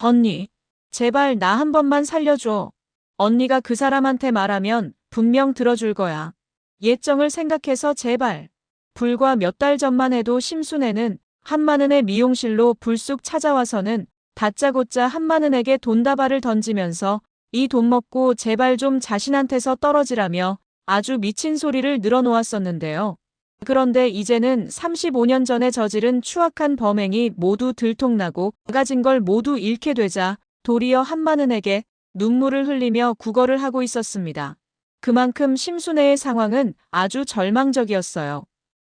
언니, 제발 나 한 번만 살려줘. 언니가 그 사람한테 말하면 분명 들어줄 거야. 예정을 생각해서 제발. 불과 몇 달 전만 해도 심순애는 한마는의 미용실로 불쑥 찾아와서는 다짜고짜 한마는에게 돈다발을 던지면서 이 돈 먹고 제발 좀 자신한테서 떨어지라며 아주 미친 소리를 늘어놓았었는데요. 그런데 이제는 35년 전에 저지른 추악한 범행이 모두 들통나고 가진 걸 모두 잃게 되자 도리어 한마는에게 눈물을 흘리며 구걸을 하고 있었습니다. 그만큼 심순애의 상황은 아주 절망적이었어요.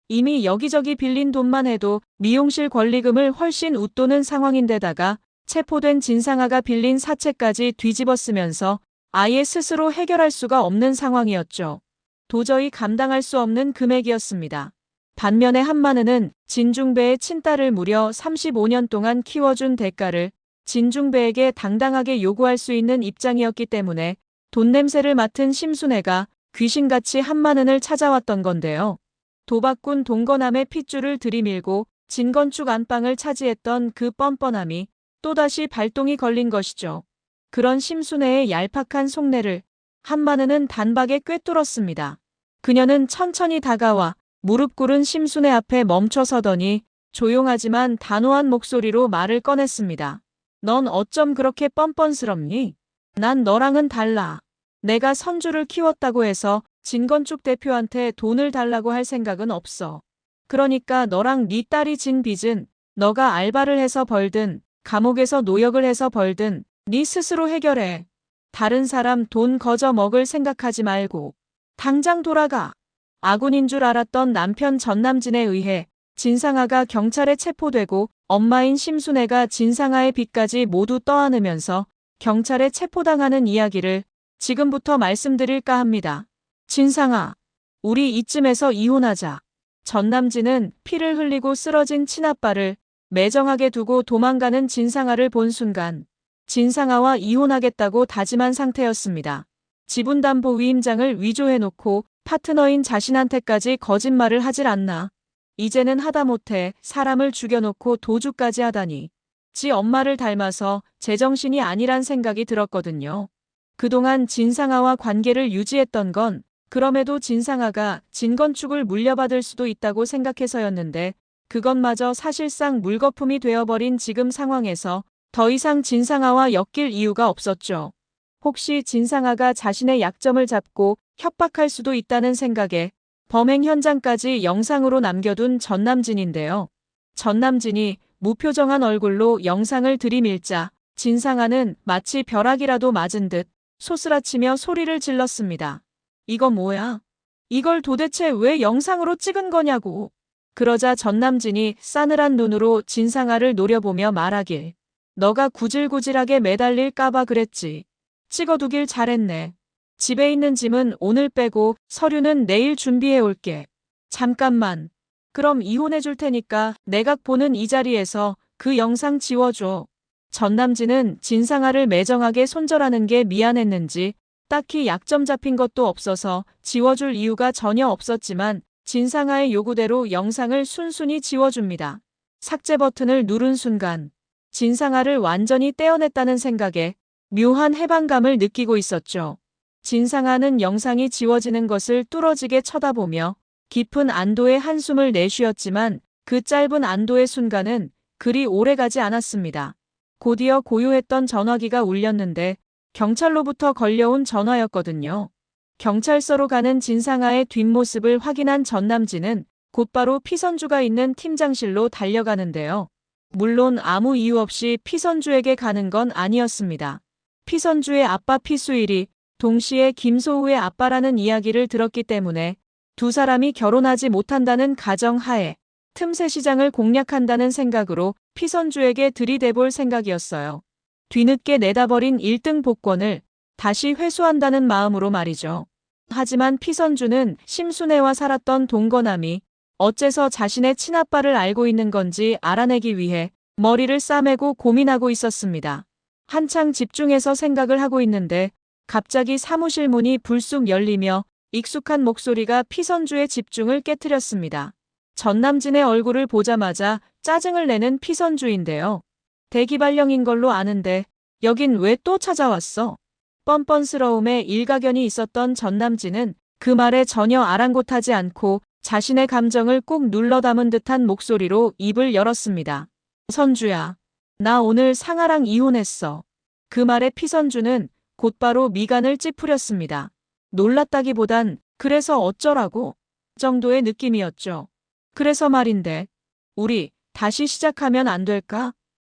이미 여기저기 빌린 돈만 해도 미용실 권리금을 훨씬 웃도는 상황인데다가 체포된 진상아가 빌린 사채까지 뒤집어 쓰면서 아예 스스로 해결할 수가 없는 상황이었죠. 도저히 감당할 수 없는 금액이었습니다. 반면에 한마는은 진중배의 친딸을 무려 35년 동안 키워준 대가를 진중배에게 당당하게 요구할 수 있는 입장이었기 때문에 돈 냄새를 맡은 심순애가 귀신같이 한마는을 찾아왔던 건데요. 도박꾼 동거남의 핏줄을 들이밀고 진건축 안방을 차지했던 그 뻔뻔함이 또다시 발동이 걸린 것이죠. 그런 심순애의 얄팍한 속내를 한마는은 단박에 꿰뚫었습니다. 그녀는 천천히 다가와 무릎 꿇은 심순애 앞에 멈춰서더니 조용하지만 단호한 목소리로 말을 꺼냈습니다. 넌 어쩜 그렇게 뻔뻔스럽니? 난 너랑은 달라. 내가 선주를 키웠다고 해서 진건축 대표한테 돈을 달라고 할 생각은 없어. 그러니까 너랑 네 딸이 진 빚은 너가 알바를 해서 벌든 감옥에서 노역을 해서 벌든 네 스스로 해결해. 다른 사람 돈 거저 먹을 생각하지 말고 당장 돌아가. 아군인 줄 알았던 남편 전남진에 의해 진상아가 경찰에 체포되고 엄마인 심순애가 진상아의 빚까지 모두 떠안으면서 경찰에 체포당하는 이야기를 지금부터 말씀드릴까 합니다. 진상아, 우리 이쯤에서 이혼하자. 전남진은 피를 흘리고 쓰러진 친아빠를 매정하게 두고 도망가는 진상아를 본 순간 진상아와 이혼하겠다고 다짐한 상태였습니다. 지분담보 위임장을 위조해놓고 파트너인 자신한테까지 거짓말을 하질 않나. 이제는 하다못해 사람을 죽여놓고 도주까지 하다니. 지 엄마를 닮아서 제정신이 아니란 생각이 들었거든요. 그동안 진상아와 관계를 유지했던 건 그럼에도 진상아가 진건축을 물려받을 수도 있다고 생각해서였는데 그것마저 사실상 물거품이 되어버린 지금 상황에서 더 이상 진상아와 엮일 이유가 없었죠. 혹시 진상아가 자신의 약점을 잡고 협박할 수도 있다는 생각에 범행 현장까지 영상으로 남겨둔 전남진인데요. 전남진이 무표정한 얼굴로 영상을 들이밀자 진상아는 마치 벼락이라도 맞은 듯 소스라치며 소리를 질렀습니다. 이거 뭐야? 이걸 도대체 왜 영상으로 찍은 거냐고. 그러자 전남진이 싸늘한 눈으로 진상아를 노려보며 말하길. 너가 구질구질하게 매달릴까봐 그랬지. 찍어두길 잘했네. 집에 있는 짐은 오늘 빼고 서류는 내일 준비해 올게. 잠깐만. 그럼 이혼해줄 테니까 내각 보는 이 자리에서 그 영상 지워줘. 전남진은 진상아를 매정하게 손절하는 게 미안했는지 딱히 약점 잡힌 것도 없어서 지워줄 이유가 전혀 없었지만 진상아의 요구대로 영상을 순순히 지워줍니다. 삭제 버튼을 누른 순간 진상아를 완전히 떼어냈다는 생각에 묘한 해방감을 느끼고 있었죠. 진상아는 영상이 지워지는 것을 뚫어지게 쳐다보며 깊은 안도의 한숨을 내쉬었지만 그 짧은 안도의 순간은 그리 오래가지 않았습니다. 곧이어 고요했던 전화기가 울렸는데 경찰로부터 걸려온 전화였거든요. 경찰서로 가는 진상아의 뒷모습을 확인한 전남진은 곧바로 피선주가 있는 팀장실로 달려가는데요. 물론 아무 이유 없이 피선주에게 가는 건 아니었습니다. 피선주의 아빠 피수일이 동시에 김소우의 아빠라는 이야기를 들었기 때문에 두 사람이 결혼하지 못한다는 가정하에 틈새 시장을 공략한다는 생각으로 피선주에게 들이대볼 생각이었어요. 뒤늦게 내다버린 1등 복권을 다시 회수한다는 마음으로 말이죠. 하지만 피선주는 심순애와 살았던 동거남이 어째서 자신의 친아빠를 알고 있는 건지 알아내기 위해 머리를 싸매고 고민하고 있었습니다. 한창 집중해서 생각을 하고 있는데 갑자기 사무실 문이 불쑥 열리며 익숙한 목소리가 피선주의 집중을 깨트렸습니다. 전남진의 얼굴을 보자마자 짜증을 내는 피선주인데요. 대기발령인 걸로 아는데 여긴 왜 또 찾아왔어? 뻔뻔스러움에 일가견이 있었던 전남진은 그 말에 전혀 아랑곳하지 않고 자신의 감정을 꾹 눌러 담은 듯한 목소리로 입을 열었습니다. 선주야, 나 오늘 상아랑 이혼했어. 그 말에 피선주는 곧바로 미간을 찌푸렸습니다. 놀랐다기보단 그래서 어쩌라고 정도의 느낌이었죠. 그래서 말인데, 우리 다시 시작하면 안 될까?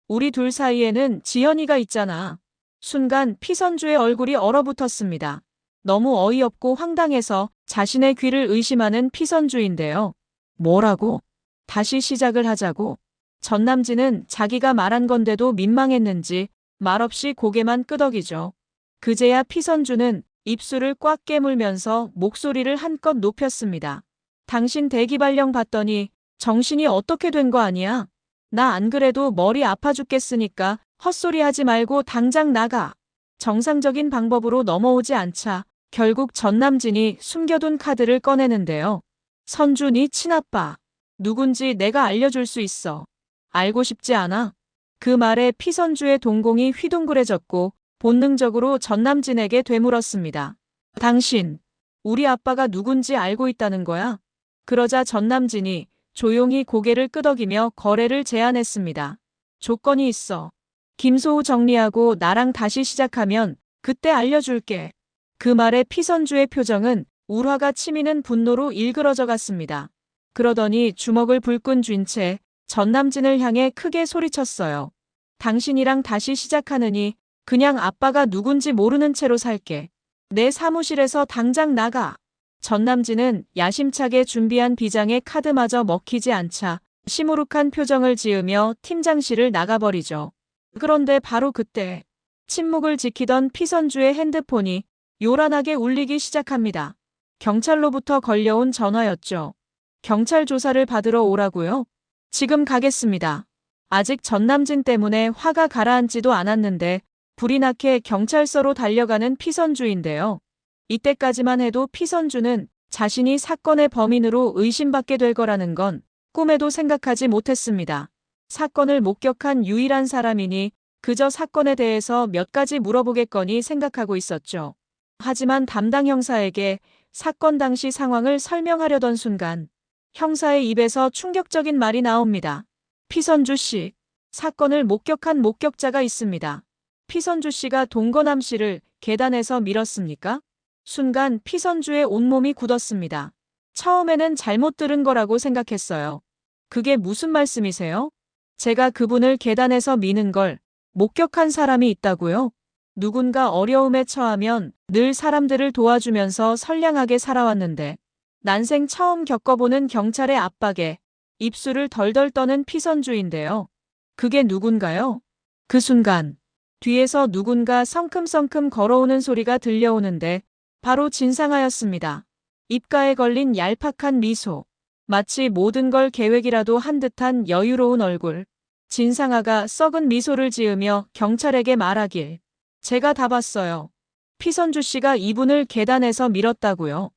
우리 둘 사이에는 지연이가 있잖아. 순간 피선주의 얼굴이 얼어붙었습니다. 너무 어이없고 황당해서 자신의 귀를 의심하는 피선주인데요. 뭐라고? 다시 시작을 하자고? 전남진은 자기가 말한 건데도 민망했는지 말없이 고개만 끄덕이죠. 그제야 피선주는 입술을 꽉 깨물면서 목소리를 한껏 높였습니다. 당신 대기발령 받더니 정신이 어떻게 된 거 아니야? 나 안 그래도 머리 아파 죽겠으니까 헛소리 하지 말고 당장 나가. 정상적인 방법으로 넘어오지 않자 결국 전남진이 숨겨둔 카드를 꺼내는데요. 선주 네 친아빠. 누군지 내가 알려줄 수 있어. 알고 싶지 않아? 그 말에 피선주의 동공이 휘둥그레졌고 본능적으로 전남진에게 되물었습니다. 당신, 우리 아빠가 누군지 알고 있다는 거야? 그러자 전남진이 조용히 고개를 끄덕이며 거래를 제안했습니다. 조건이 있어. 김소우 정리하고 나랑 다시 시작하면 그때 알려줄게. 그 말에 피선주의 표정은 울화가 치미는 분노로 일그러져 갔습니다. 그러더니 주먹을 불끈 쥔 채 전남진을 향해 크게 소리쳤어요. 당신이랑 다시 시작하느니 그냥 아빠가 누군지 모르는 채로 살게. 내 사무실에서 당장 나가. 전남진은 야심차게 준비한 비장의 카드마저 먹히지 않자 시무룩한 표정을 지으며 팀장실을 나가버리죠. 그런데 바로 그때 침묵을 지키던 피선주의 핸드폰이 요란하게 울리기 시작합니다. 경찰로부터 걸려온 전화였죠. 경찰 조사를 받으러 오라고요? 지금 가겠습니다. 아직 전남진 때문에 화가 가라앉지도 않았는데 불이 나게 경찰서로 달려가는 피선주인데요. 이때까지만 해도 피선주는 자신이 사건의 범인으로 의심받게 될 거라는 건 꿈에도 생각하지 못했습니다. 사건을 목격한 유일한 사람이니 그저 사건에 대해서 몇 가지 물어보겠거니 생각하고 있었죠. 하지만 담당 형사에게 사건 당시 상황을 설명하려던 순간 형사의 입에서 충격적인 말이 나옵니다. 피선주 씨, 사건을 목격한 목격자가 있습니다. 피선주 씨가 동거남 씨를 계단에서 밀었습니까? 순간 피선주의 온몸이 굳었습니다. 처음에는 잘못 들은 거라고 생각했어요. 그게 무슨 말씀이세요? 제가 그분을 계단에서 미는 걸 목격한 사람이 있다고요? 누군가 어려움에 처하면 늘 사람들을 도와주면서 선량하게 살아왔는데 난생 처음 겪어보는 경찰의 압박에 입술을 덜덜 떠는 피선주인데요. 그게 누군가요? 그 순간 뒤에서 누군가 성큼성큼 걸어오는 소리가 들려오는데 바로 진상아였습니다. 입가에 걸린 얄팍한 미소. 마치 모든 걸 계획이라도 한 듯한 여유로운 얼굴. 진상아가 썩은 미소를 지으며 경찰에게 말하길. 제가 다 봤어요. 피선주 씨가 이분을 계단에서 밀었다고요.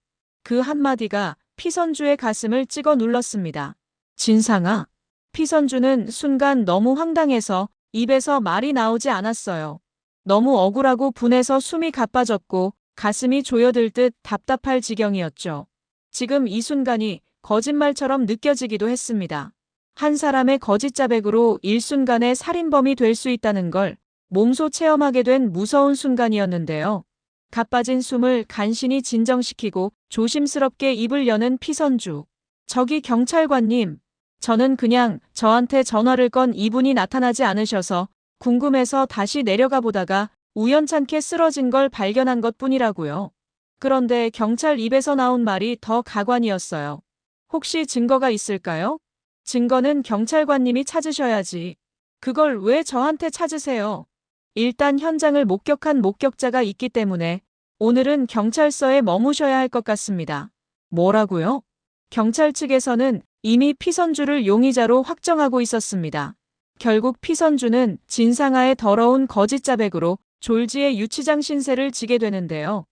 그 한마디가 피선주의 가슴을 찍어 눌렀습니다. 진상아. 피선주는 순간 너무 황당해서 입에서 말이 나오지 않았어요. 너무 억울하고 분해서 숨이 가빠졌고 가슴이 조여들 듯 답답할 지경이었죠. 지금 이 순간이 거짓말처럼 느껴지기도 했습니다. 한 사람의 거짓 자백으로 일순간에 살인범이 될 수 있다는 걸 몸소 체험하게 된 무서운 순간이었는데요. 가빠진 숨을 간신히 진정시키고 조심스럽게 입을 여는 피선주. 저기 경찰관님. 저는 그냥 저한테 전화를 건 이분이 나타나지 않으셔서 궁금해서 다시 내려가 보다가 우연찮게 쓰러진 걸 발견한 것뿐이라고요. 그런데 경찰 입에서 나온 말이 더 가관이었어요. 혹시 증거가 있을까요? 증거는 경찰관님이 찾으셔야지. 그걸 왜 저한테 찾으세요? 일단 현장을 목격한 목격자가 있기 때문에 오늘은 경찰서에 머무셔야 할 것 같습니다. 뭐라고요? 경찰 측에서는 이미 피선주를 용의자로 확정하고 있었습니다. 결국 피선주는 진상아의 더러운 거짓 자백으로 졸지의 유치장 신세를 지게 되는데요.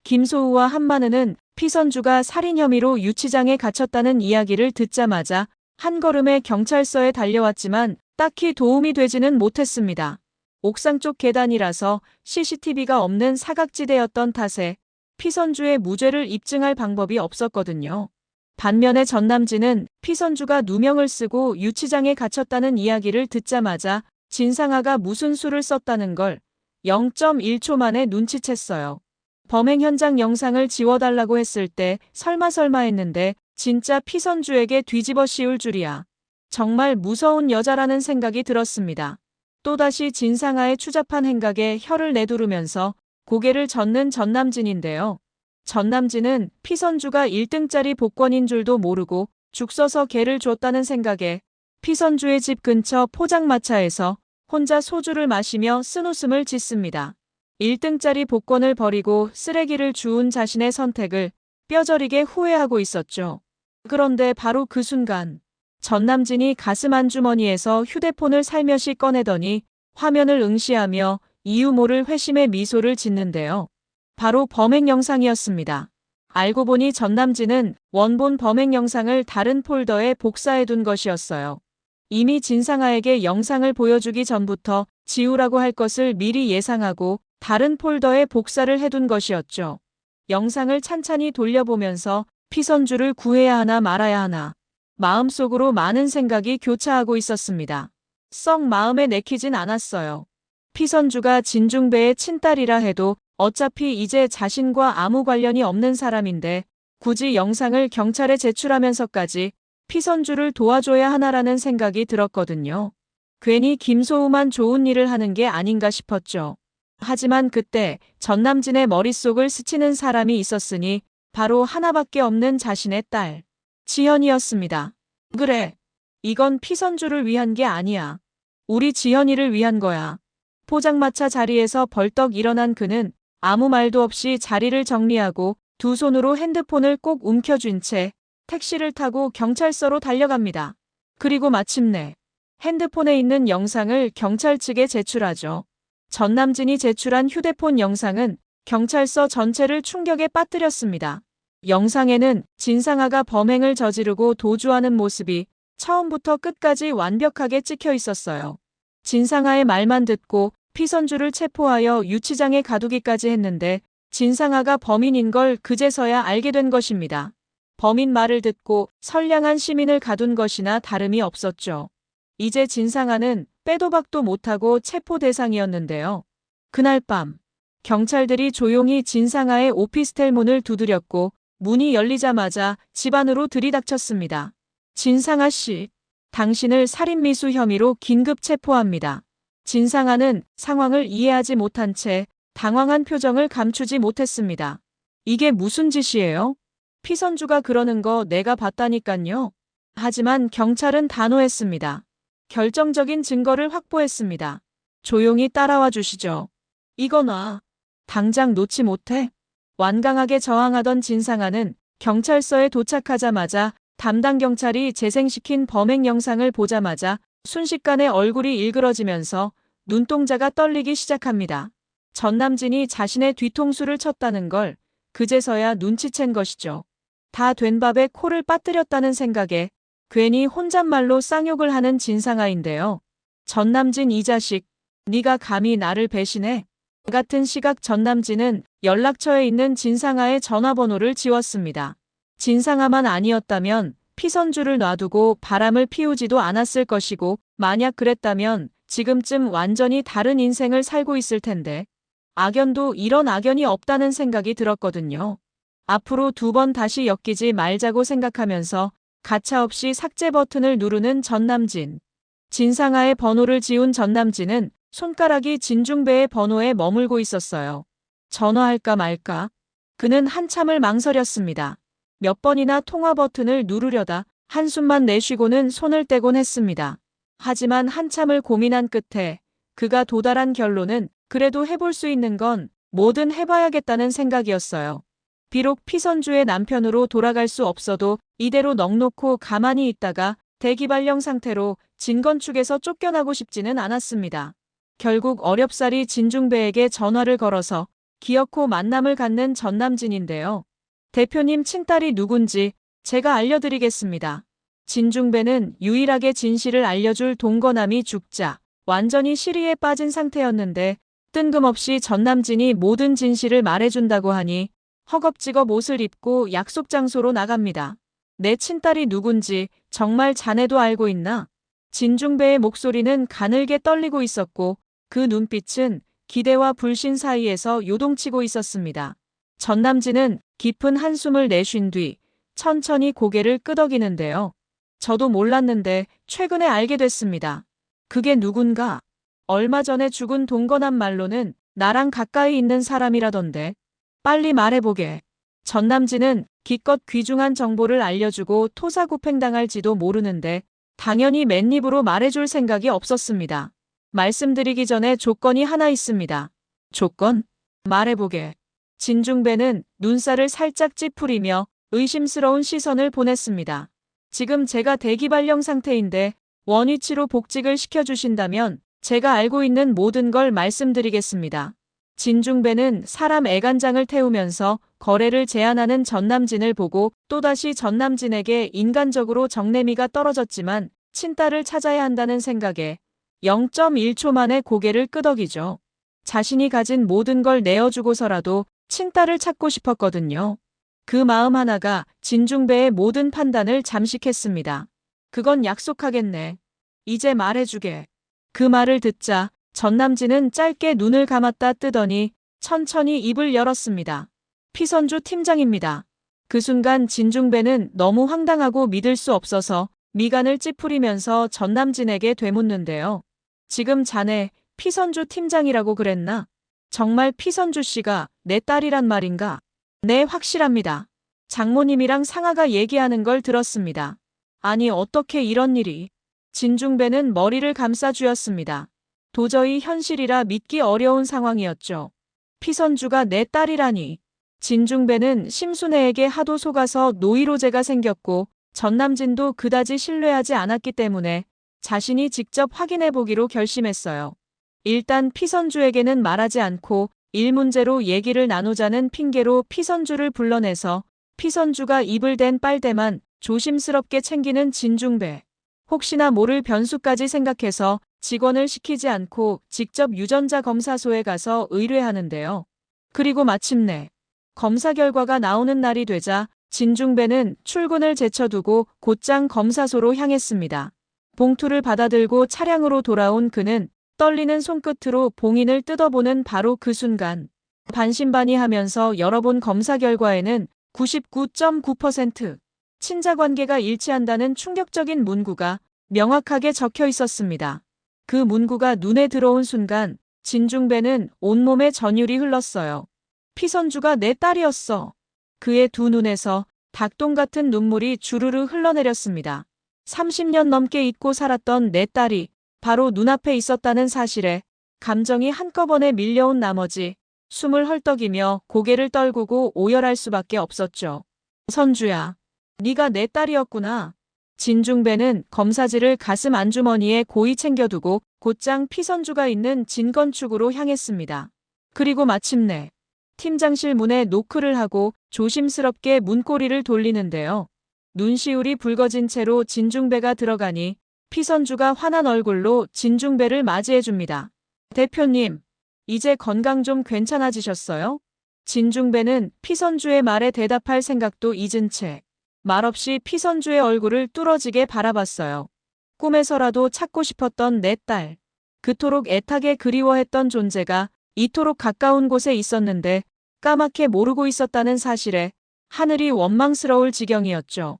김소우와 한마느는 피선주가 살인 혐의로 유치장에 갇혔다는 이야기를 듣자마자 한 걸음에 경찰서에 달려왔지만 딱히 도움이 되지는 못했습니다. 옥상 쪽 계단이라서 CCTV가 없는 사각지대였던 탓에 피선주의 무죄를 입증할 방법이 없었거든요. 반면에 전남진은 피선주가 누명을 쓰고 유치장에 갇혔다는 이야기를 듣자마자 진상아가 무슨 수를 썼다는 걸 0.1초 만에 눈치챘어요. 범행 현장 영상을 지워달라고 했을 때 설마 했는데 진짜 피선주에게 뒤집어 씌울 줄이야. 정말 무서운 여자라는 생각이 들었습니다. 또다시 진상아의 추잡한 행각에 혀를 내두르면서 고개를 젓는 전남진인데요. 전남진은 피선주가 1등짜리 복권인 줄도 모르고 죽 써서 개를 줬다는 생각에 피선주의 집 근처 포장마차에서 혼자 소주를 마시며 쓴웃음을 짓습니다. 1등짜리 복권을 버리고 쓰레기를 주운 자신의 선택을 뼈저리게 후회하고 있었죠. 그런데 바로 그 순간 전남진이 가슴 안주머니에서 휴대폰을 살며시 꺼내더니 화면을 응시하며 이유 모를 회심의 미소를 짓는데요. 바로 범행 영상이었습니다. 알고 보니 전남진은 원본 범행 영상을 다른 폴더에 복사해둔 것이었어요. 이미 진상아에게 영상을 보여주기 전부터 지우라고 할 것을 미리 예상하고 다른 폴더에 복사를 해둔 것이었죠. 영상을 찬찬히 돌려보면서 피선주를 구해야 하나 말아야 하나 마음속으로 많은 생각이 교차하고 있었습니다. 썩 마음에 내키진 않았어요. 피선주가 진중배의 친딸이라 해도 어차피 이제 자신과 아무 관련이 없는 사람인데 굳이 영상을 경찰에 제출하면서까지 피선주를 도와줘야 하나라는 생각이 들었거든요. 괜히 김소우만 좋은 일을 하는 게 아닌가 싶었죠. 하지만 그때 전남진의 머릿속을 스치는 사람이 있었으니 바로 하나밖에 없는 자신의 딸, 지현이었습니다. 그래, 이건 피선주를 위한 게 아니야. 우리 지현이를 위한 거야. 포장마차 자리에서 벌떡 일어난 그는 아무 말도 없이 자리를 정리하고 두 손으로 핸드폰을 꼭 움켜쥔 채 택시를 타고 경찰서로 달려갑니다. 그리고 마침내 핸드폰에 있는 영상을 경찰 측에 제출하죠. 전남진이 제출한 휴대폰 영상은 경찰서 전체를 충격에 빠뜨렸습니다. 영상에는 진상아가 범행을 저지르고 도주하는 모습이 처음부터 끝까지 완벽하게 찍혀 있었어요. 진상아의 말만 듣고 피선주를 체포하여 유치장에 가두기까지 했는데 진상아가 범인인 걸 그제서야 알게 된 것입니다. 범인 말을 듣고 선량한 시민을 가둔 것이나 다름이 없었죠. 이제 진상아는 빼도 박도 못하고 체포 대상이었는데요. 그날 밤 경찰들이 조용히 진상아의 오피스텔 문을 두드렸고 문이 열리자마자 집 안으로 들이닥쳤습니다. 진상아 씨, 당신을 살인미수 혐의로 긴급 체포합니다. 진상아는 상황을 이해하지 못한 채 당황한 표정을 감추지 못했습니다. 이게 무슨 짓이에요? 피선주가 그러는 거 내가 봤다니깐요. 하지만 경찰은 단호했습니다. 결정적인 증거를 확보했습니다. 조용히 따라와 주시죠. 이거 놔. 당장 놓지 못해? 완강하게 저항하던 진상아는 경찰서에 도착하자마자 담당 경찰이 재생시킨 범행 영상을 보자마자 순식간에 얼굴이 일그러지면서 눈동자가 떨리기 시작합니다. 전남진이 자신의 뒤통수를 쳤다는 걸 그제서야 눈치챈 것이죠. 다 된 밥에 코를 빠뜨렸다는 생각에 괜히 혼잣말로 쌍욕을 하는 진상아인데요. 전남진 이 자식, 네가 감히 나를 배신해? 같은 시각 전남진은 연락처에 있는 진상아의 전화번호를 지웠습니다. 진상아만 아니었다면 피선주를 놔두고 바람을 피우지도 않았을 것이고 만약 그랬다면 지금쯤 완전히 다른 인생을 살고 있을 텐데 악연도 이런 악연이 없다는 생각이 들었거든요. 앞으로 두 번 다시 엮이지 말자고 생각하면서 가차없이 삭제 버튼을 누르는 전남진. 진상아의 번호를 지운 전남진은 손가락이 진중배의 번호에 머물고 있었어요. 전화할까 말까? 그는 한참을 망설였습니다. 몇 번이나 통화 버튼을 누르려다 한숨만 내쉬고는 손을 떼곤 했습니다. 하지만 한참을 고민한 끝에 그가 도달한 결론은 그래도 해볼 수 있는 건 뭐든 해봐야겠다는 생각이었어요. 비록 피선주의 남편으로 돌아갈 수 없어도 이대로 넋놓고 가만히 있다가 대기발령 상태로 진건축에서 쫓겨나고 싶지는 않았습니다. 결국 어렵사리 진중배에게 전화를 걸어서 기어코 만남을 갖는 전남진인데요. 대표님 친딸이 누군지 제가 알려드리겠습니다. 진중배는 유일하게 진실을 알려줄 동거남이 죽자 완전히 시리에 빠진 상태였는데 뜬금없이 전남진이 모든 진실을 말해준다고 하니 허겁지겁 옷을 입고 약속 장소로 나갑니다. 내 친딸이 누군지 정말 자네도 알고 있나? 진중배의 목소리는 가늘게 떨리고 있었고 그 눈빛은 기대와 불신 사이에서 요동치고 있었습니다. 전남진은 깊은 한숨을 내쉰 뒤 천천히 고개를 끄덕이는데요. 저도 몰랐는데 최근에 알게 됐습니다. 그게 누군가? 얼마 전에 죽은 동거남 말로는 나랑 가까이 있는 사람이라던데. 빨리 말해보게. 전남진은 기껏 귀중한 정보를 알려주고 토사구팽당할지도 모르는데 당연히 맨입으로 말해줄 생각이 없었습니다. 말씀드리기 전에 조건이 하나 있습니다. 조건? 말해보게. 진중배는 눈살을 살짝 찌푸리며 의심스러운 시선을 보냈습니다. 지금 제가 대기발령 상태인데 원위치로 복직을 시켜주신다면 제가 알고 있는 모든 걸 말씀드리겠습니다. 진중배는 사람 애간장을 태우면서 거래를 제안하는 전남진을 보고 또다시 전남진에게 인간적으로 정내미가 떨어졌지만 친딸을 찾아야 한다는 생각에 0.1초 만에 고개를 끄덕이죠. 자신이 가진 모든 걸 내어주고서라도 친딸을 찾고 싶었거든요. 그 마음 하나가 진중배의 모든 판단을 잠식했습니다. 그건 약속하겠네. 이제 말해주게. 그 말을 듣자 전남진은 짧게 눈을 감았다 뜨더니 천천히 입을 열었습니다. 피선주 팀장입니다. 그 순간 진중배는 너무 황당하고 믿을 수 없어서 미간을 찌푸리면서 전남진에게 되묻는데요. 지금 자네 피선주 팀장이라고 그랬나? 정말 피선주 씨가 내 딸이란 말인가? 네, 확실합니다. 장모님이랑 상아가 얘기하는 걸 들었습니다. 아니, 어떻게 이런 일이? 진중배는 머리를 감싸 쥐었습니다. 도저히 현실이라 믿기 어려운 상황이었죠. 피선주가 내 딸이라니. 진중배는 심순애에게 하도 속아서 노이로제가 생겼고 전남진도 그다지 신뢰하지 않았기 때문에 자신이 직접 확인해보기로 결심했어요. 일단 피선주에게는 말하지 않고 일 문제로 얘기를 나누자는 핑계로 피선주를 불러내서 피선주가 입을 댄 빨대만 조심스럽게 챙기는 진중배. 혹시나 모를 변수까지 생각해서 직원을 시키지 않고 직접 유전자 검사소에 가서 의뢰하는데요. 그리고 마침내 검사 결과가 나오는 날이 되자 진중배는 출근을 제쳐두고 곧장 검사소로 향했습니다. 봉투를 받아들고 차량으로 돌아온 그는 떨리는 손끝으로 봉인을 뜯어보는 바로 그 순간 반신반의하면서 열어본 검사 결과에는 99.9% 친자관계가 일치한다는 충격적인 문구가 명확하게 적혀 있었습니다. 그 문구가 눈에 들어온 순간 진중배는 온몸에 전율이 흘렀어요. 피선주가 내 딸이었어. 그의 두 눈에서 닭똥 같은 눈물이 주르르 흘러내렸습니다. 30년 넘게 잊고 살았던 내 딸이 바로 눈앞에 있었다는 사실에 감정이 한꺼번에 밀려온 나머지 숨을 헐떡이며 고개를 떨구고 오열할 수밖에 없었죠. 선주야, 네가 내 딸이었구나. 진중배는 검사지를 가슴 안주머니에 고이 챙겨두고 곧장 피선주가 있는 진건축으로 향했습니다. 그리고 마침내 팀장실 문에 노크를 하고 조심스럽게 문고리를 돌리는데요. 눈시울이 붉어진 채로 진중배가 들어가니 피선주가 화난 얼굴로 진중배를 맞이해줍니다. 대표님, 이제 건강 좀 괜찮아지셨어요? 진중배는 피선주의 말에 대답할 생각도 잊은 채 말없이 피선주의 얼굴을 뚫어지게 바라봤어요. 꿈에서라도 찾고 싶었던 내 딸. 그토록 애타게 그리워했던 존재가 이토록 가까운 곳에 있었는데 까맣게 모르고 있었다는 사실에 하늘이 원망스러울 지경이었죠.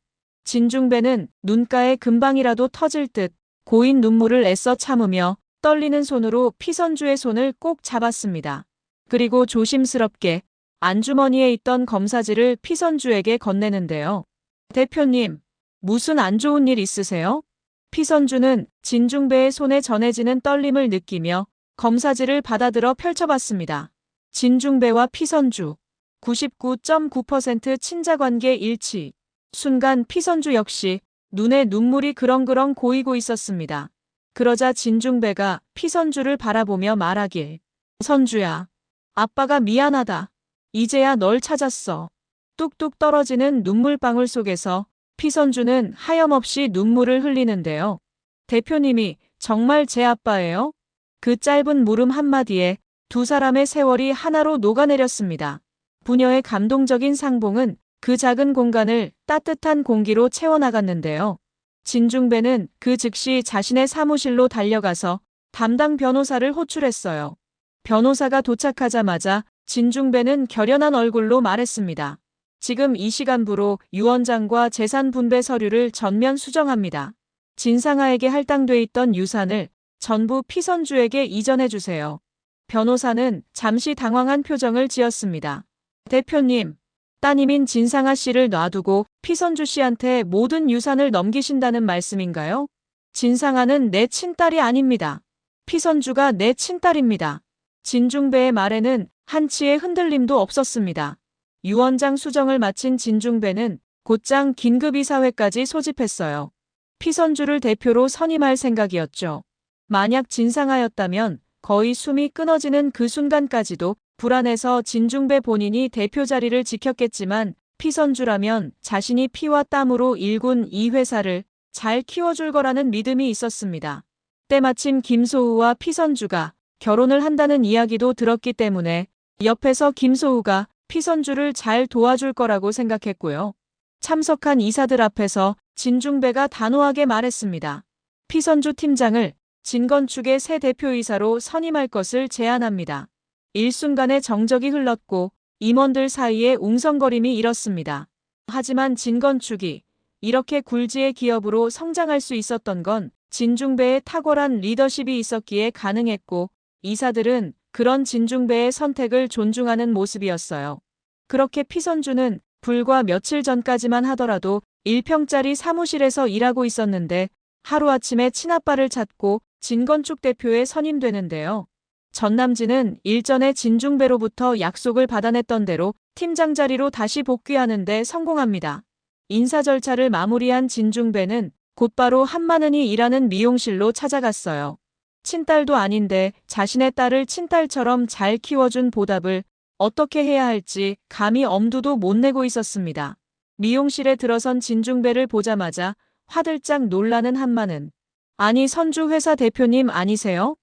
진중배는 눈가에 금방이라도 터질 듯 고인 눈물을 애써 참으며 떨리는 손으로 피선주의 손을 꼭 잡았습니다. 그리고 조심스럽게 안주머니에 있던 검사지를 피선주에게 건네는데요. 대표님, 무슨 안 좋은 일 있으세요? 피선주는 진중배의 손에 전해지는 떨림을 느끼며 검사지를 받아들어 펼쳐봤습니다. 진중배와 피선주 99.9% 친자관계 일치. 순간 피선주 역시 눈에 눈물이 그렁그렁 고이고 있었습니다. 그러자 진중배가 피선주를 바라보며 말하길. 선주야, 아빠가 미안하다. 이제야 널 찾았어. 뚝뚝 떨어지는 눈물방울 속에서 피선주는 하염없이 눈물을 흘리는데요. 대표님이 정말 제 아빠예요? 그 짧은 물음 한마디에 두 사람의 세월이 하나로 녹아내렸습니다. 부녀의 감동적인 상봉은 그 작은 공간을 따뜻한 공기로 채워나갔는데요. 진중배는 그 즉시 자신의 사무실로 달려가서 담당 변호사를 호출했어요. 변호사가 도착하자마자 진중배는 결연한 얼굴로 말했습니다. 지금 이 시간부로 유 원장과 재산 분배 서류를 전면 수정합니다. 진상아에게 할당돼 있던 유산을 전부 피선주에게 이전해 주세요. 변호사는 잠시 당황한 표정을 지었습니다. 대표님, 따님인 진상아 씨를 놔두고 피선주 씨한테 모든 유산을 넘기신다는 말씀인가요? 진상아는 내 친딸이 아닙니다. 피선주가 내 친딸입니다. 진중배의 말에는 한치의 흔들림도 없었습니다. 유 원장 수정을 마친 진중배는 곧장 긴급이사회까지 소집했어요. 피선주를 대표로 선임할 생각이었죠. 만약 진상아였다면 거의 숨이 끊어지는 그 순간까지도 불안해서 진중배 본인이 대표 자리를 지켰겠지만 피선주라면 자신이 피와 땀으로 일군 이 회사를 잘 키워줄 거라는 믿음이 있었습니다. 때마침 김소우와 피선주가 결혼을 한다는 이야기도 들었기 때문에 옆에서 김소우가 피선주를 잘 도와줄 거라고 생각했고요. 참석한 이사들 앞에서 진중배가 단호하게 말했습니다. 피선주 팀장을 진건축의 새 대표이사로 선임할 것을 제안합니다. 일순간에 정적이 흘렀고 임원들 사이에 웅성거림이 일었습니다. 하지만 진건축이 이렇게 굴지의 기업으로 성장할 수 있었던 건 진중배의 탁월한 리더십이 있었기에 가능했고 이사들은 그런 진중배의 선택을 존중하는 모습이었어요. 그렇게 피선주는 불과 며칠 전까지만 하더라도 1평짜리 사무실에서 일하고 있었는데 하루아침에 친아빠를 찾고 진건축 대표에 선임되는데요. 전남진은 일전에 진중배로부터 약속을 받아냈던 대로 팀장 자리로 다시 복귀하는 데 성공합니다. 인사 절차를 마무리한 진중배는 곧바로 한마는이 일하는 미용실로 찾아갔어요. 친딸도 아닌데 자신의 딸을 친딸처럼 잘 키워준 보답을 어떻게 해야 할지 감히 엄두도 못 내고 있었습니다. 미용실에 들어선 진중배를 보자마자 화들짝 놀라는 한마는. 아니 선주 회사 대표님 아니세요?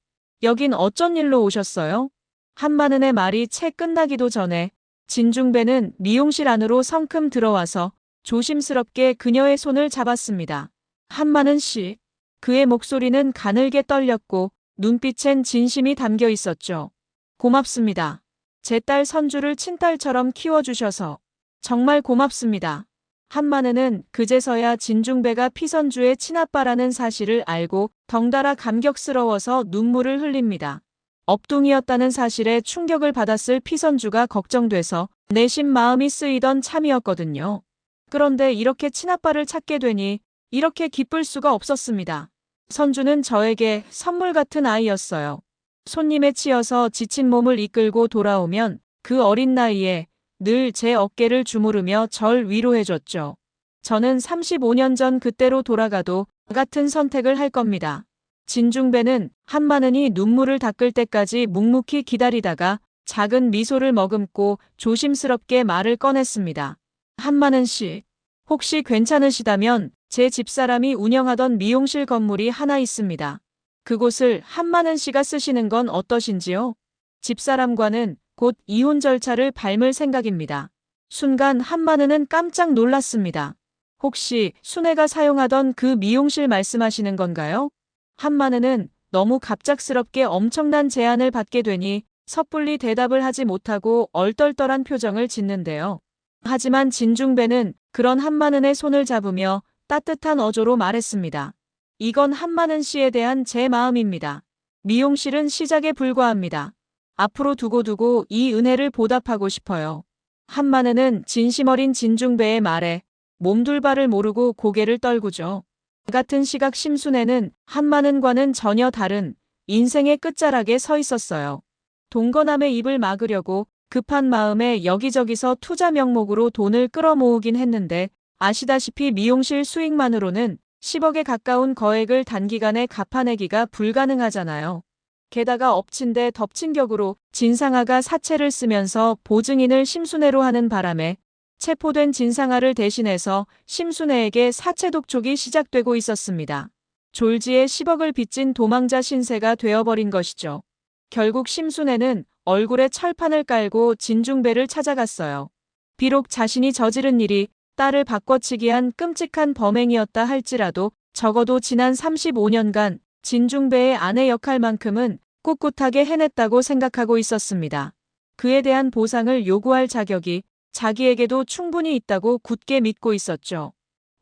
여긴 어쩐 일로 오셨어요? 한마는의 말이 채 끝나기도 전에 진중배는 미용실 안으로 성큼 들어와서 조심스럽게 그녀의 손을 잡았습니다. 한마는 씨. 그의 목소리는 가늘게 떨렸고 눈빛엔 진심이 담겨 있었죠. 고맙습니다. 제 딸 선주를 친딸처럼 키워주셔서 정말 고맙습니다. 한마는은 그제서야 진중배가 피선주의 친아빠라는 사실을 알고 덩달아 감격스러워서 눈물을 흘립니다. 업둥이었다는 사실에 충격을 받았을 피선주가 걱정돼서 내심 마음이 쓰이던 참이었거든요. 그런데 이렇게 친아빠를 찾게 되니 이렇게 기쁠 수가 없었습니다. 선주는 저에게 선물 같은 아이였어요. 손님에 치여서 지친 몸을 이끌고 돌아오면 그 어린 나이에 늘 제 어깨를 주무르며 절 위로해줬죠. 저는 35년 전 그때로 돌아가도 같은 선택을 할 겁니다. 진중배는 한마는이 눈물을 닦을 때까지 묵묵히 기다리다가 작은 미소를 머금고 조심스럽게 말을 꺼냈습니다. 한마는 씨, 혹시 괜찮으시다면 제 집사람이 운영하던 미용실 건물이 하나 있습니다. 그곳을 한마는 씨가 쓰시는 건 어떠신지요? 집사람과는 곧 이혼 절차를 밟을 생각입니다. 순간 한마는은 깜짝 놀랐습니다. 혹시 순애가 사용하던 그 미용실 말씀하시는 건가요? 한마는은 너무 갑작스럽게 엄청난 제안을 받게 되니 섣불리 대답을 하지 못하고 얼떨떨한 표정을 짓는데요. 하지만 진중배는 그런 한마는의 손을 잡으며 따뜻한 어조로 말했습니다. 이건 한마는 씨에 대한 제 마음입니다. 미용실은 시작에 불과합니다. 앞으로 두고두고 이 은혜를 보답하고 싶어요. 한마는은 진심 어린 진중배의 말에 몸둘바를 모르고 고개를 떨구죠. 같은 시각 심순애는 한마는과는 전혀 다른 인생의 끝자락에 서 있었어요. 동거남의 입을 막으려고 급한 마음에 여기저기서 투자 명목으로 돈을 끌어모으긴 했는데 아시다시피 미용실 수익만으로는 10억에 가까운 거액을 단기간에 갚아내기가 불가능하잖아요. 게다가 엎친 데 덮친 격으로 진상아가 사채를 쓰면서 보증인을 심순애로 하는 바람에 체포된 진상아를 대신해서 심순애에게 사채 독촉이 시작되고 있었습니다. 졸지에 10억을 빚진 도망자 신세가 되어버린 것이죠. 결국 심순애는 얼굴에 철판을 깔고 진중배를 찾아갔어요. 비록 자신이 저지른 일이 딸을 바꿔치기 한 끔찍한 범행이었다 할지라도 적어도 지난 35년간 진중배의 아내 역할만큼은 꿋꿋하게 해냈다고 생각하고 있었습니다. 그에 대한 보상을 요구할 자격이 자기에게도 충분히 있다고 굳게 믿고 있었죠.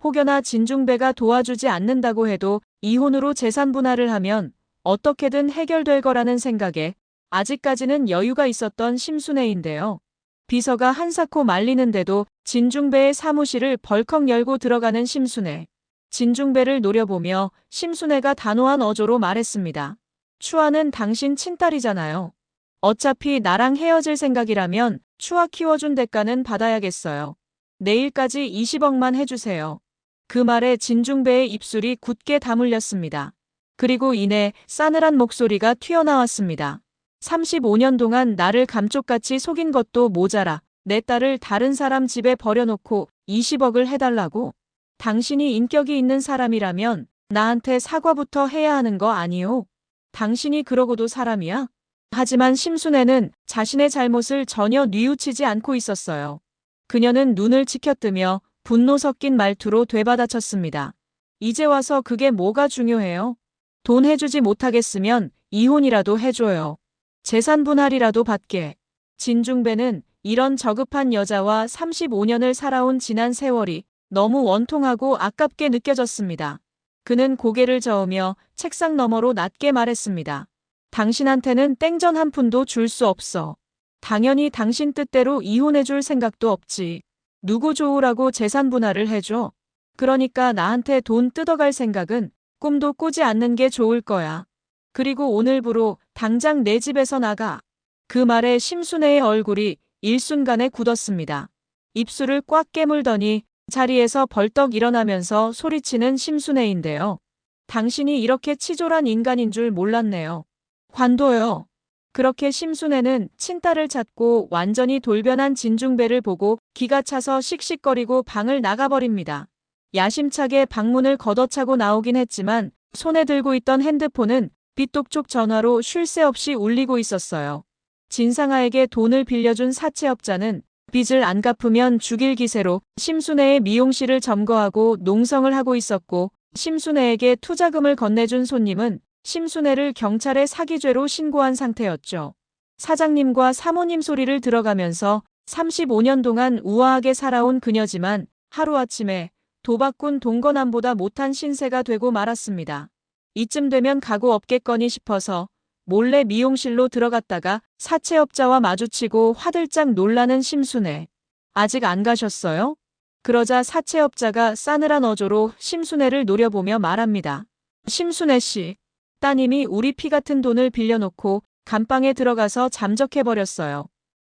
혹여나 진중배가 도와주지 않는다고 해도 이혼으로 재산 분할을 하면 어떻게든 해결될 거라는 생각에 아직까지는 여유가 있었던 심순애인데요. 비서가 한사코 말리는데도 진중배의 사무실을 벌컥 열고 들어가는 심순애. 진중배를 노려보며 심순애가 단호한 어조로 말했습니다. 추아는 당신 친딸이잖아요. 어차피 나랑 헤어질 생각이라면 추아 키워준 대가는 받아야겠어요. 내일까지 20억만 해주세요. 그 말에 진중배의 입술이 굳게 다물렸습니다. 그리고 이내 싸늘한 목소리가 튀어나왔습니다. 35년 동안 나를 감쪽같이 속인 것도 모자라 내 딸을 다른 사람 집에 버려놓고 20억을 해달라고? 당신이 인격이 있는 사람이라면 나한테 사과부터 해야 하는 거 아니요? 당신이 그러고도 사람이야? 하지만 심순애는 자신의 잘못을 전혀 뉘우치지 않고 있었어요. 그녀는 눈을 치켜뜨며 분노 섞인 말투로 되받아쳤습니다. 이제 와서 그게 뭐가 중요해요? 돈 해주지 못하겠으면 이혼이라도 해줘요. 재산 분할이라도 받게. 진중배는 이런 저급한 여자와 35년을 살아온 지난 세월이 너무 원통하고 아깝게 느껴졌습니다. 그는 고개를 저으며 책상 너머로 낮게 말했습니다. 당신한테는 땡전 한 푼도 줄 수 없어. 당연히 당신 뜻대로 이혼해줄 생각도 없지. 누구 좋으라고 재산 분할을 해줘? 그러니까 나한테 돈 뜯어갈 생각은 꿈도 꾸지 않는 게 좋을 거야. 그리고 오늘부로 당장 내 집에서 나가. 그 말에 심순애의 얼굴이 일순간에 굳었습니다. 입술을 꽉 깨물더니 자리에서 벌떡 일어나면서 소리치는 심순애인데요. 당신이 이렇게 치졸한 인간인 줄 몰랐네요. 관둬요. 그렇게 심순애는 친딸을 찾고 완전히 돌변한 진중배를 보고 기가 차서 씩씩거리고 방을 나가버립니다. 야심차게 방문을 걷어차고 나오긴 했지만 손에 들고 있던 핸드폰은 빚독촉 전화로 쉴 새 없이 울리고 있었어요. 진상아에게 돈을 빌려준 사채업자는 빚을 안 갚으면 죽일 기세로 심순애의 미용실을 점거하고 농성을 하고 있었고, 심순애에게 투자금을 건네준 손님은 심순애를 경찰에 사기죄로 신고한 상태였죠. 사장님과 사모님 소리를 들어가면서 35년 동안 우아하게 살아온 그녀지만 하루아침에 도박꾼 동거남보다 못한 신세가 되고 말았습니다. 이쯤 되면 각오 없겠거니 싶어서 몰래 미용실로 들어갔다가 사채업자와 마주치고 화들짝 놀라는 심순애. 아직 안 가셨어요? 그러자 사채업자가 싸늘한 어조로 심순애를 노려보며 말합니다. 심순애 씨, 따님이 우리 피 같은 돈을 빌려놓고 감방에 들어가서 잠적해버렸어요.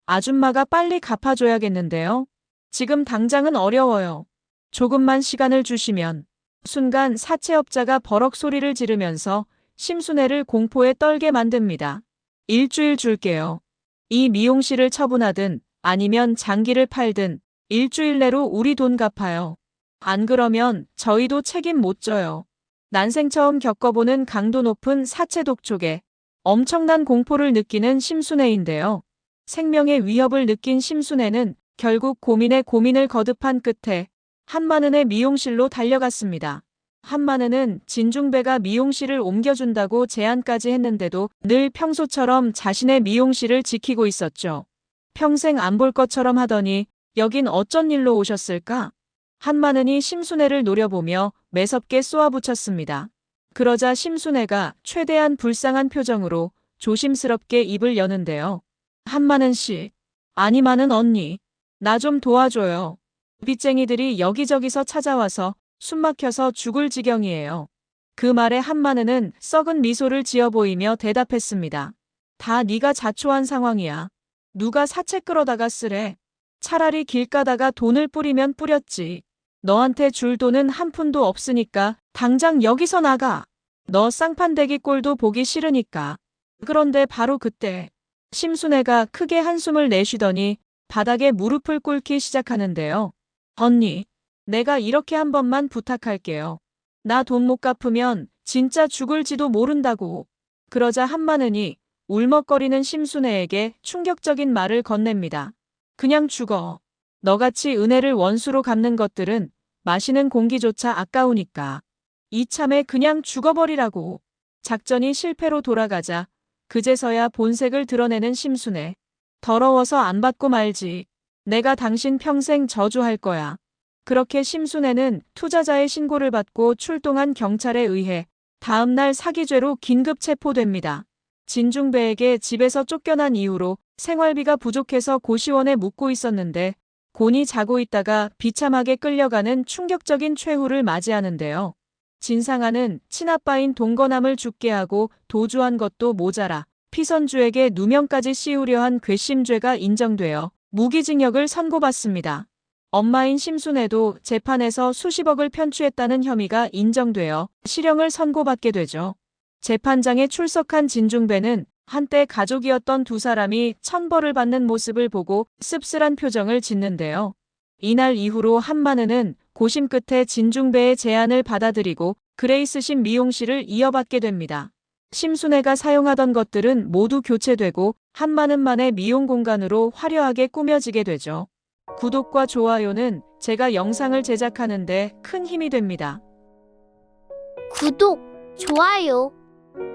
아줌마가 빨리 갚아줘야겠는데요. 지금 당장은 어려워요. 조금만 시간을 주시면. 순간 사채업자가 버럭 소리를 지르면서 심순애를 공포에 떨게 만듭니다. 일주일 줄게요. 이 미용실을 처분하든 아니면 장기를 팔든 일주일 내로 우리 돈 갚아요. 안 그러면 저희도 책임 못 져요. 난생 처음 겪어보는 강도 높은 사채 독촉에 엄청난 공포를 느끼는 심순애인데요. 생명의 위협을 느낀 심순애는 결국 고민에 고민을 거듭한 끝에 한마는의 미용실로 달려갔습니다. 한마는은 진중배가 미용실을 옮겨준다고 제안까지 했는데도 늘 평소처럼 자신의 미용실을 지키고 있었죠. 평생 안 볼 것처럼 하더니 여긴 어쩐 일로 오셨을까? 한마는이 심순애를 노려보며 매섭게 쏘아붙였습니다. 그러자 심순애가 최대한 불쌍한 표정으로 조심스럽게 입을 여는데요. 한마는 씨, 아니 마는 언니, 나 좀 도와줘요. 빚쟁이들이 여기저기서 찾아와서 숨막혀서 죽을 지경이에요. 그 말에 한마는은 썩은 미소를 지어 보이며 대답했습니다. 다 네가 자초한 상황이야. 누가 사채 끌어다가 쓰래. 차라리 길 가다가 돈을 뿌리면 뿌렸지. 너한테 줄 돈은 한 푼도 없으니까 당장 여기서 나가. 너 쌍판대기 꼴도 보기 싫으니까. 그런데 바로 그때 심순애가 크게 한숨을 내쉬더니 바닥에 무릎을 꿇기 시작하는데요. 언니, 내가 이렇게 한 번만 부탁할게요. 나 돈 못 갚으면 진짜 죽을지도 모른다고. 그러자 한마는이 울먹거리는 심순애에게 충격적인 말을 건넵니다. 그냥 죽어. 너같이 은혜를 원수로 갚는 것들은 마시는 공기조차 아까우니까. 이참에 그냥 죽어버리라고. 작전이 실패로 돌아가자 그제서야 본색을 드러내는 심순애. 더러워서 안 받고 말지. 내가 당신 평생 저주할 거야. 그렇게 심순애는 투자자의 신고를 받고 출동한 경찰에 의해 다음날 사기죄로 긴급 체포됩니다. 진중배에게 집에서 쫓겨난 이후로 생활비가 부족해서 고시원에 묵고 있었는데 곤히 자고 있다가 비참하게 끌려가는 충격적인 최후를 맞이하는데요. 진상아는 친아빠인 동거남을 죽게 하고 도주한 것도 모자라 피선주에게 누명까지 씌우려 한 괘씸죄가 인정되어 무기징역을 선고받습니다. 엄마인 심순애도 재판에서 수십억을 편취했다는 혐의가 인정되어 실형을 선고받게 되죠. 재판장에 출석한 진중배는 한때 가족이었던 두 사람이 천벌을 받는 모습을 보고 씁쓸한 표정을 짓는데요. 이날 이후로 한마느는 고심 끝에 진중배의 제안을 받아들이고 그레이스심 미용실을 이어받게 됩니다. 심순애가 사용하던 것들은 모두 교체되고 한마는만의 미용 공간으로 화려하게 꾸며지게 되죠. 구독과 좋아요는 제가 영상을 제작하는데 큰 힘이 됩니다. 구독, 좋아요